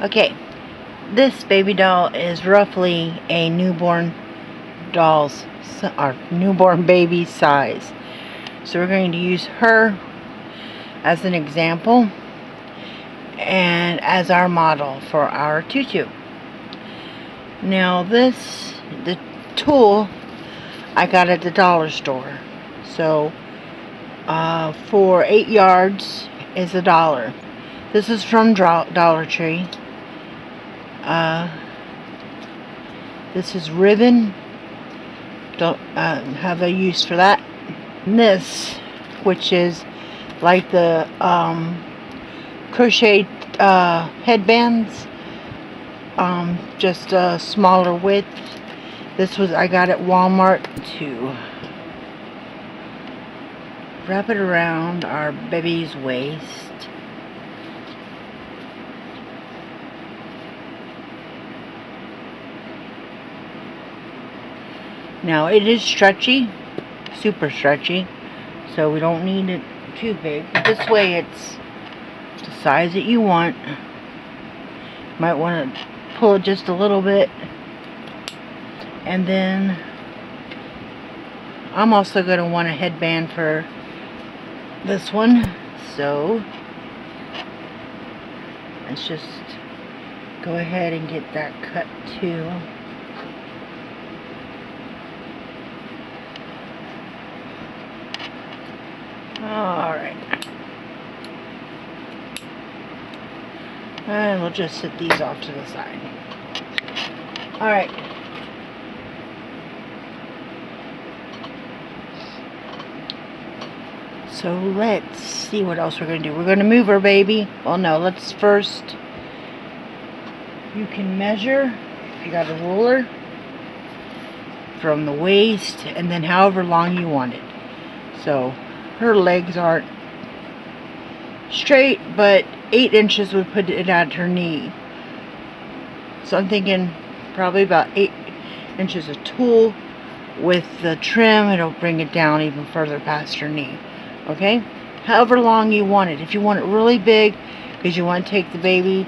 Okay, this baby doll is roughly a newborn doll's or newborn baby size. So we're going to use her as an example and as our model for our tutu. Now the tool I got at the dollar store. So for 8 yards is $1. This is from Dollar Tree. This is ribbon. Don't have a use for that. And this, which is like the crocheted headbands, just a smaller width. This was I got at Walmart to wrap it around our baby's waist. Now it is stretchy, super stretchy, so we don't need it too big. But this way it's the size that you want. Might want to pull it just a little bit. And then I'm also going to want a headband for this one. So let's just go ahead and get that cut too. Alright. And we'll just set these off to the side. Alright. So let's see what else we're going to do. We're going to move our baby. Well, no, let's first, you can measure, if you got a ruler, from the waist and then however long you want it. So her legs aren't straight, but 8 inches would put it at her knee. So I'm thinking probably about 8 inches of tulle. With the trim, it'll bring it down even further past her knee. Okay? However long you want it. If you want it really big, because you want to take the baby,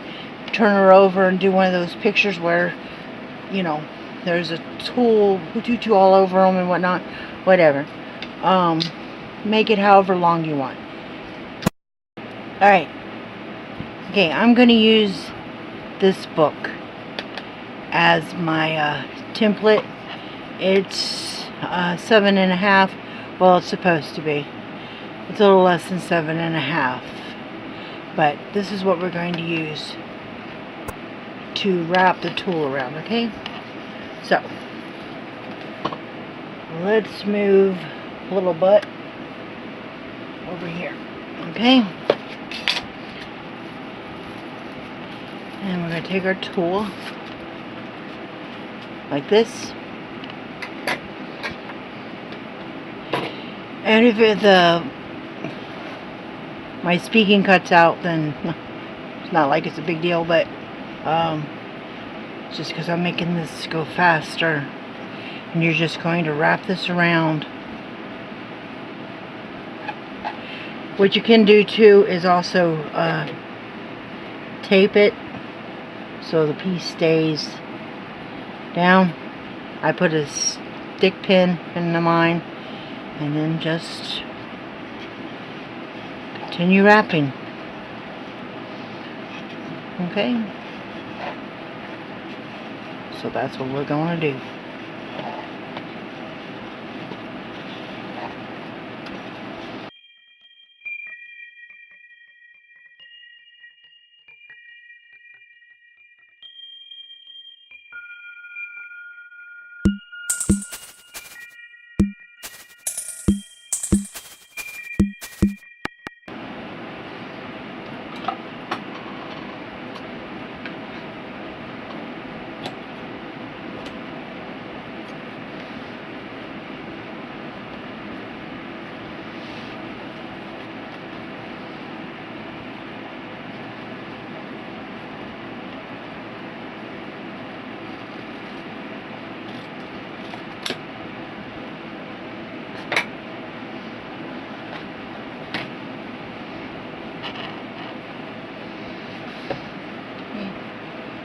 turn her over and do one of those pictures where, you know, there's a tutu all over them and whatnot, whatever. Make it however long you want. Alright. Okay, I'm going to use this book as my template. It's 7.5. Well, it's supposed to be. It's a little less than 7.5. But this is what we're going to use to wrap the tulle around, okay? So, let's move little butt over here, okay? And we're going to take our tulle like this. And if my speaking cuts out, then it's not like it's a big deal, but it's just because I'm making this go faster. And you're just going to wrap this around. What you can do too is also tape it so the piece stays down. I put a stick pin in mine and then just continue wrapping. Okay, so that's what we're going to do.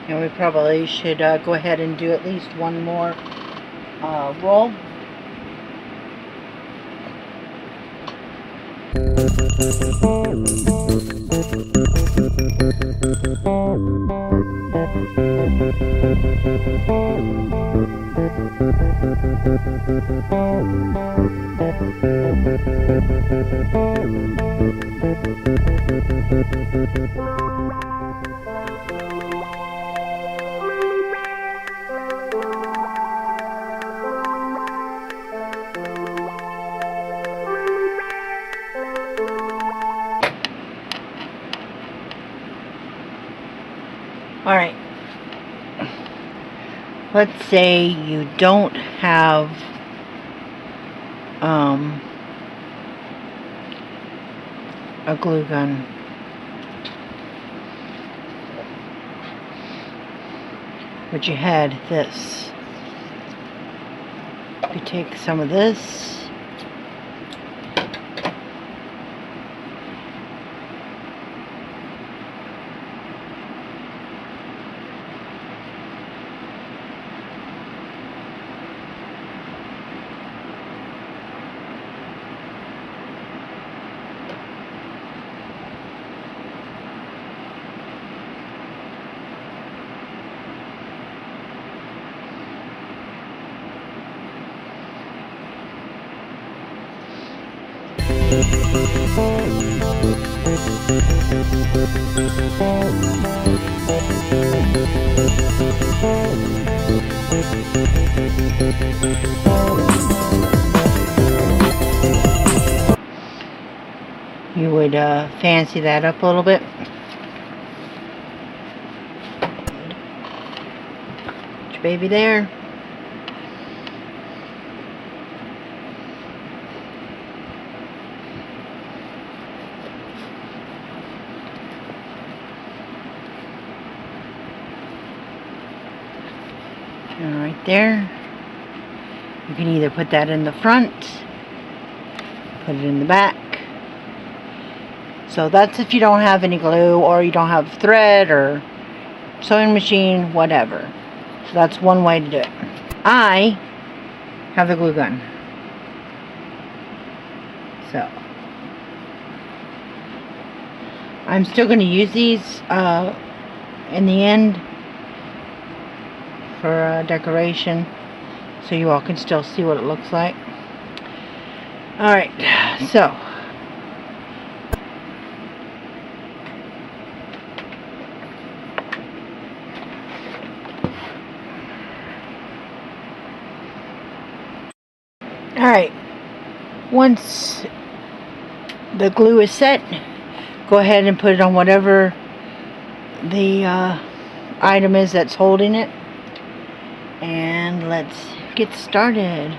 And we probably should go ahead and do at least one more roll. Alright, let's say you don't have a glue gun. But you had this. You take some of this. You would fancy that up a little bit. Put your baby there. And right there, you can either put that in the front, put it in the back. So that's if you don't have any glue, or you don't have thread or sewing machine, whatever. So that's one way to do it. I have the glue gun. So I'm still going to use these in the end for decoration, so you all can still see what it looks like. Alright, so alright, once the glue is set, go ahead and put it on whatever the item is that's holding it, and let's get started.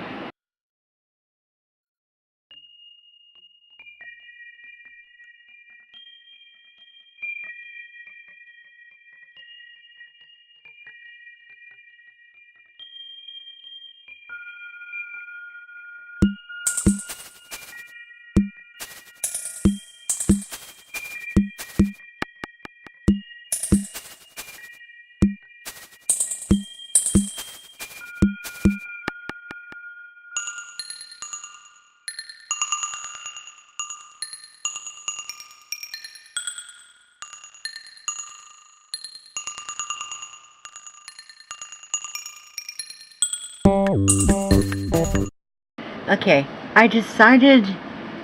Okay, I decided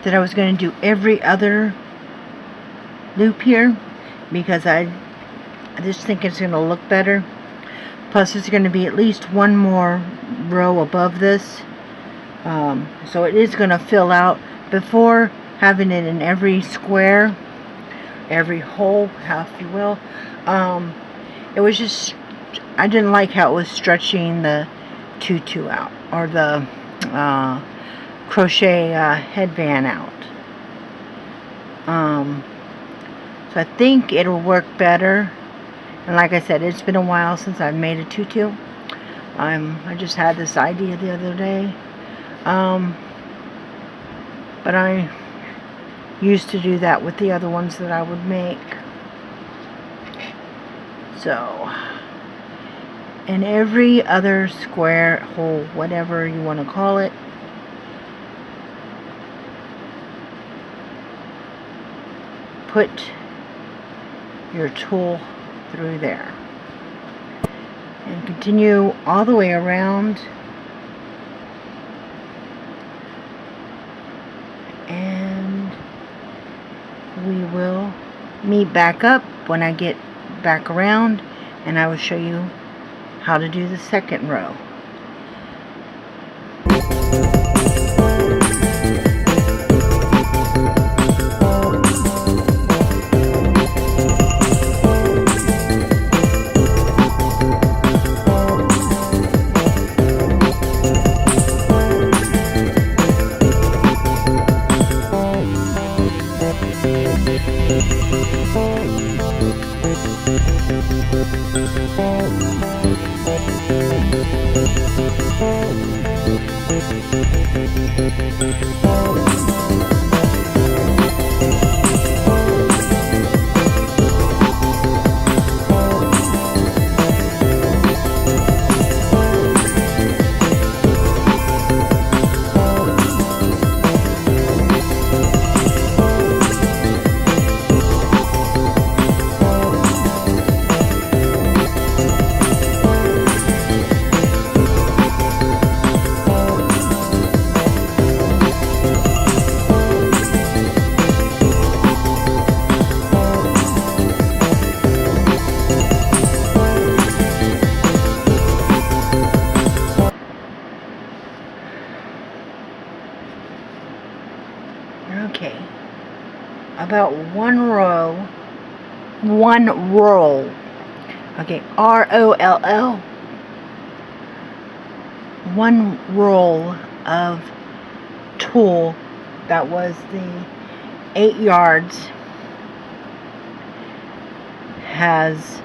that I was going to do every other loop here because I just think it's going to look better. Plus there's going to be at least one more row above this, so it is going to fill out before having it in every square, every hole, if you will. It was just, I didn't like how it was stretching the tutu out, or the crochet headband out. So I think it'll work better. And like I said, it's been a while since I've made a tutu. I just had this idea the other day. But I used to do that with the other ones that I would make. So And every other square, hole, whatever you want to call it, put your tool through there. And continue all the way around. And we will meet back up when I get back around, and I will show you how to do the second row. Okay, about one roll, okay, R-O-L-L, one roll of tulle that was the 8 yards has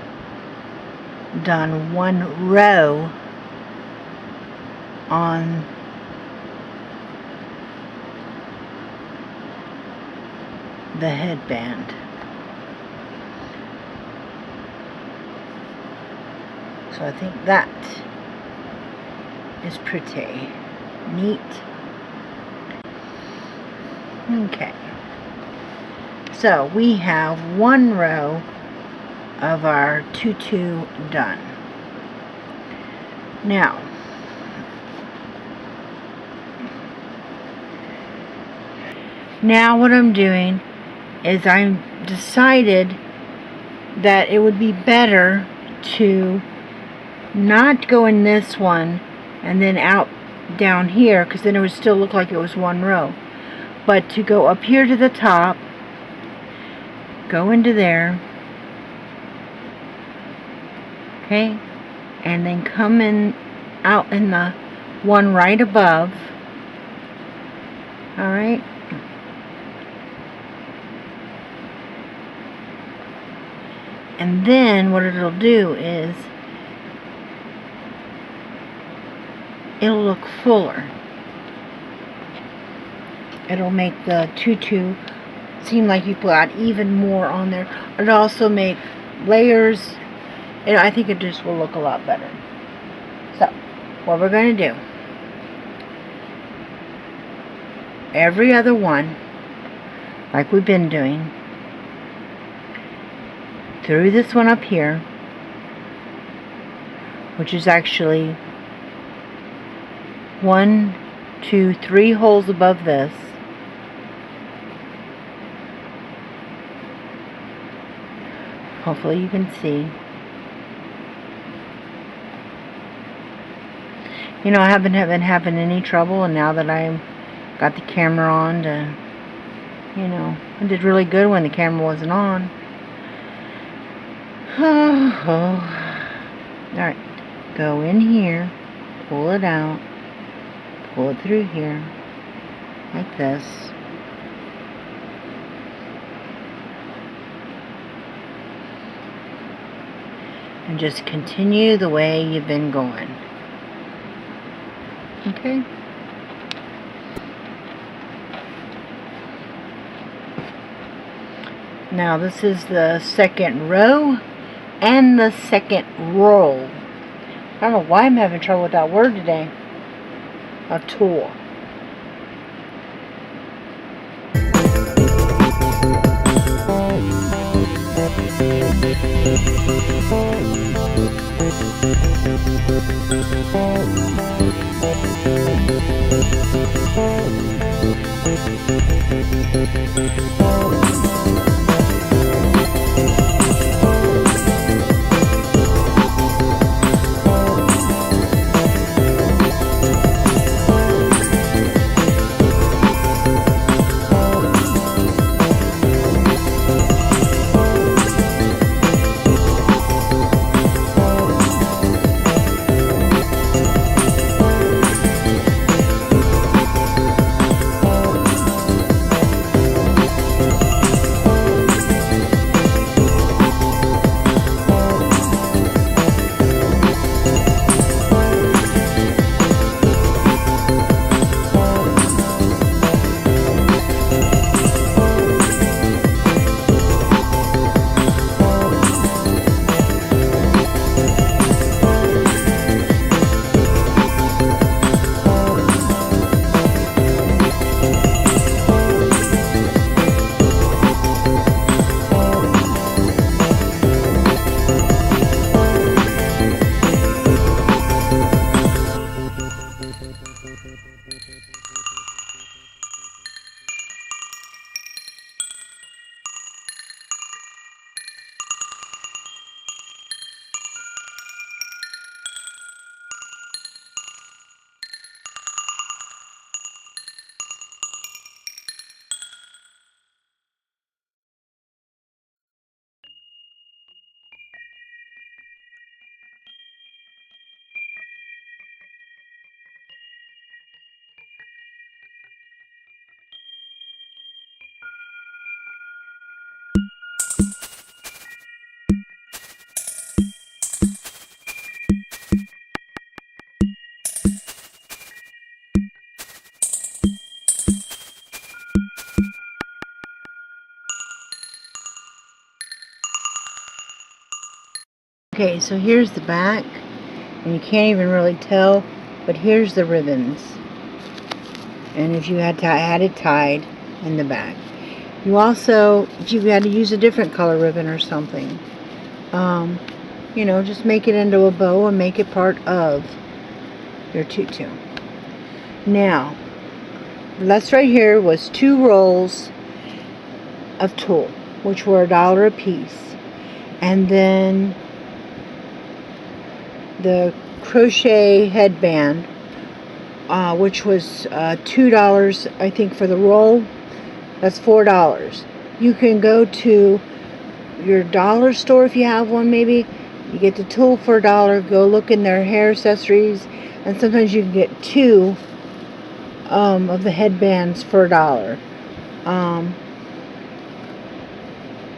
done one row on the headband. So I think that is pretty neat. Okay, so we have one row of our tutu done. Now what I'm doing is I decided that it would be better to not go in this one and then out down here, because then it would still look like it was one row, but to go up here to the top, go into there, okay, and then come in out in the one right above. All right, and then what it'll do is it'll look fuller. It'll make the tutu seem like you put even more on there. It'll also make layers, and I think it just will look a lot better. So what we're going to do, every other one, like we've been doing, through this one up here, which is actually 1, 2, 3 holes above this, hopefully you can see. You know, I haven't been having any trouble, and now that I got the camera on to, you know, I did really good when the camera wasn't on. Alright, go in here, pull it out, pull it through here, like this. And just continue the way you've been going. Okay? Now this is the second row and the second roll. I don't know why I'm having trouble with that word today. A tool. Okay, so here's the back, and you can't even really tell, but here's the ribbons. And if you had it tied in the back. You also, if you had to use a different color ribbon or something, you know, just make it into a bow and make it part of your tutu. Now, this right here was 2 rolls of tulle, which were $1 a piece. And then the crochet headband, which was $2, I think, for the roll. That's $4. You can go to your dollar store if you have one, maybe. You get the tulle for $1. Go look in their hair accessories, and sometimes you can get 2 of the headbands for $1.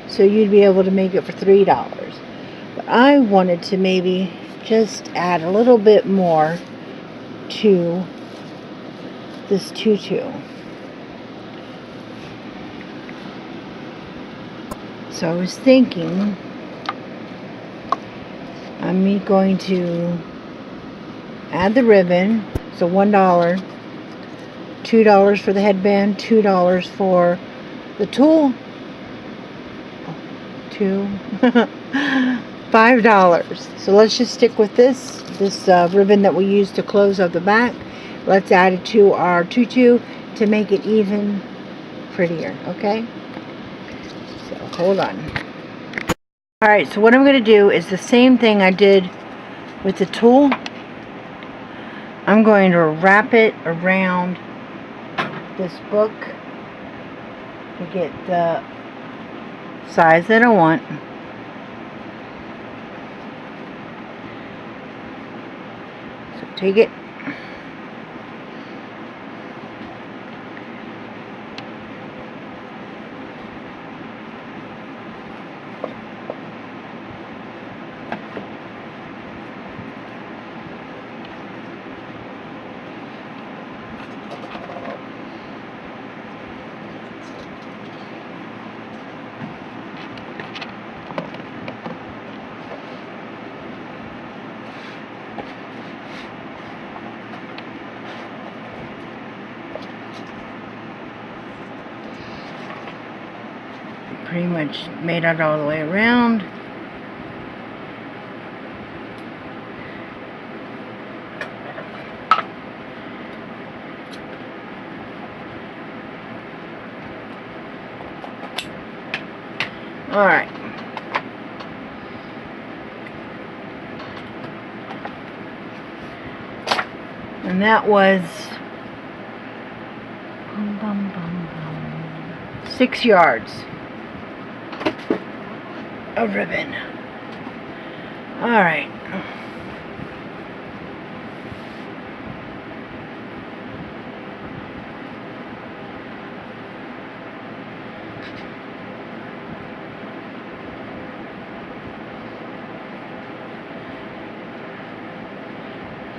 So you'd be able to make it for $3. But I wanted to maybe just add a little bit more to this tutu. So I was thinking I'm going to add the ribbon, so $1, $2 for the headband, $2 for the tulle, $5. So let's just stick with this ribbon that we used to close up the back. Let's add it to our tutu to make it even prettier, okay? So hold on. Alright, so what I'm going to do is the same thing I did with the tulle. I'm going to wrap it around this book to get the size that I want. So take it. pretty much made it all the way around. All right. And that was 6 yards of ribbon. All right.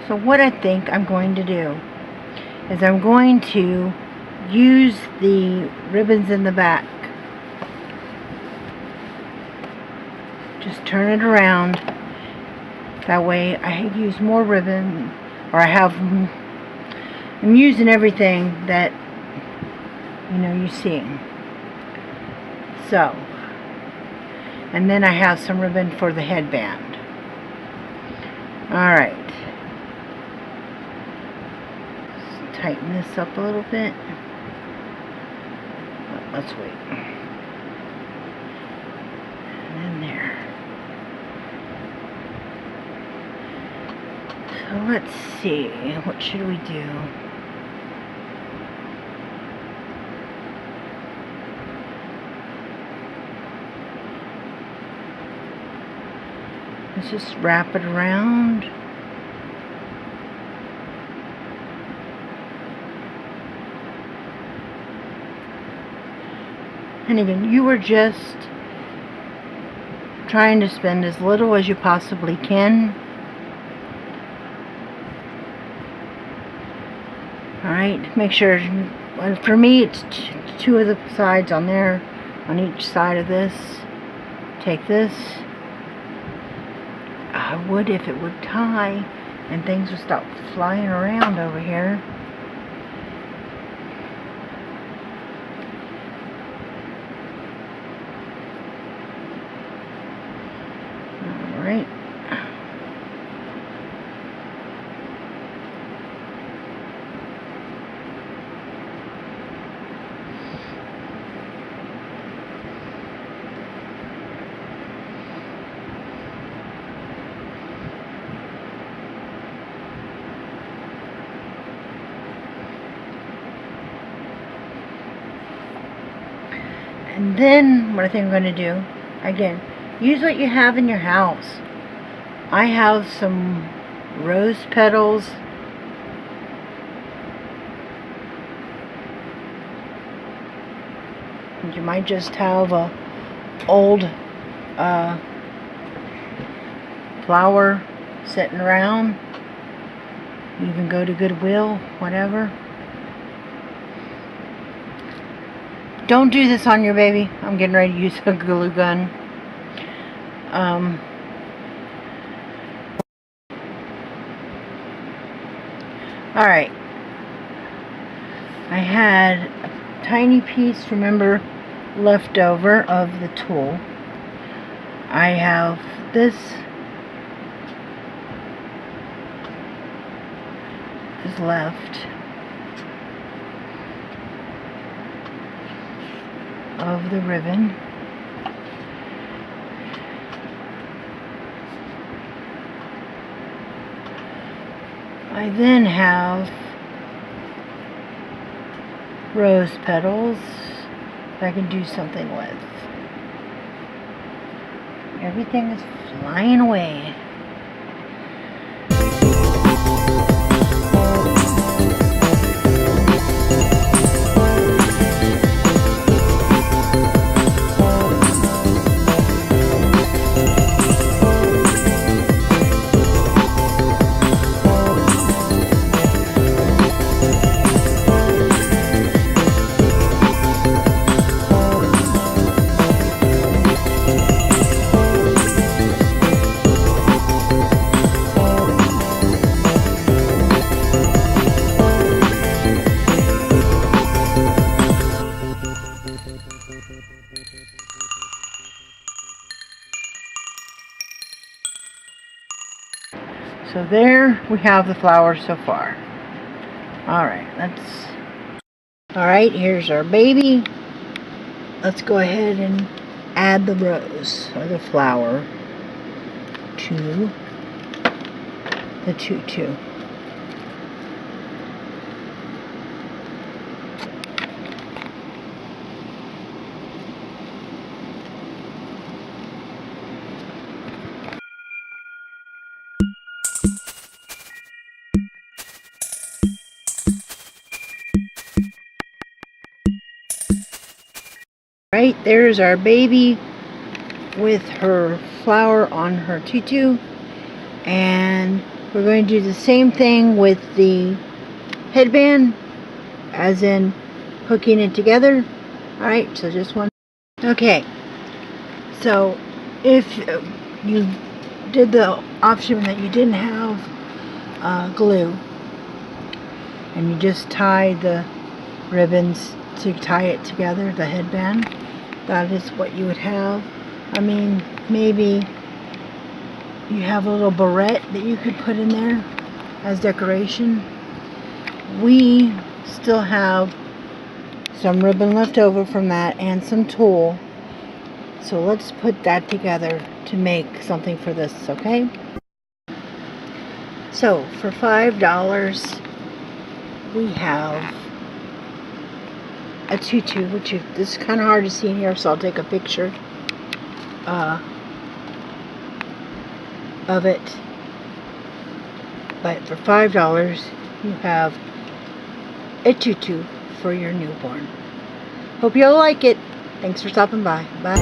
So what I think I'm going to do is I'm going to use the ribbons in the back. Just turn it around. That way I use more ribbon, or I'm using everything that you see. So, and then I have some ribbon for the headband. Alright. Tighten this up a little bit. Let's wait. And then there. So let's see. What should we do? Let's just wrap it around. And again, you are just trying to spend as little as you possibly can. Alright, make sure, for me it's two of the sides on there, on each side of this. Take this. I would if it would tie and things would stop flying around over here. Alright. And then what I think I'm going to do, again, use what you have in your house. I have some rose petals. And you might just have a old flower sitting around. You can go to Goodwill, whatever. Don't do this on your baby. I'm getting ready to use a glue gun. Alright. I had a tiny piece, remember, left over of the tulle. I have this is left of the ribbon. I then have rose petals that I can do something with. Everything is flying away. So there we have the flowers so far. Alright, here's our baby. Let's go ahead and add the rose or the flower to the tutu. Right, there's our baby with her flower on her tutu, and we're going to do the same thing with the headband, as in hooking it together. Alright, so just one. Okay, so if you did the option that you didn't have glue, and you just tie the ribbons to tie it together, the headband, that is what you would have. I mean, maybe you have a little barrette that you could put in there as decoration. We still have some ribbon left over from that and some tulle, so let's put that together to make something for this, okay? So for $5 we have a tutu, which this is kind of hard to see in here, so I'll take a picture of it. But for $5 you have a tutu for your newborn. Hope you all like it. Thanks for stopping by. Bye.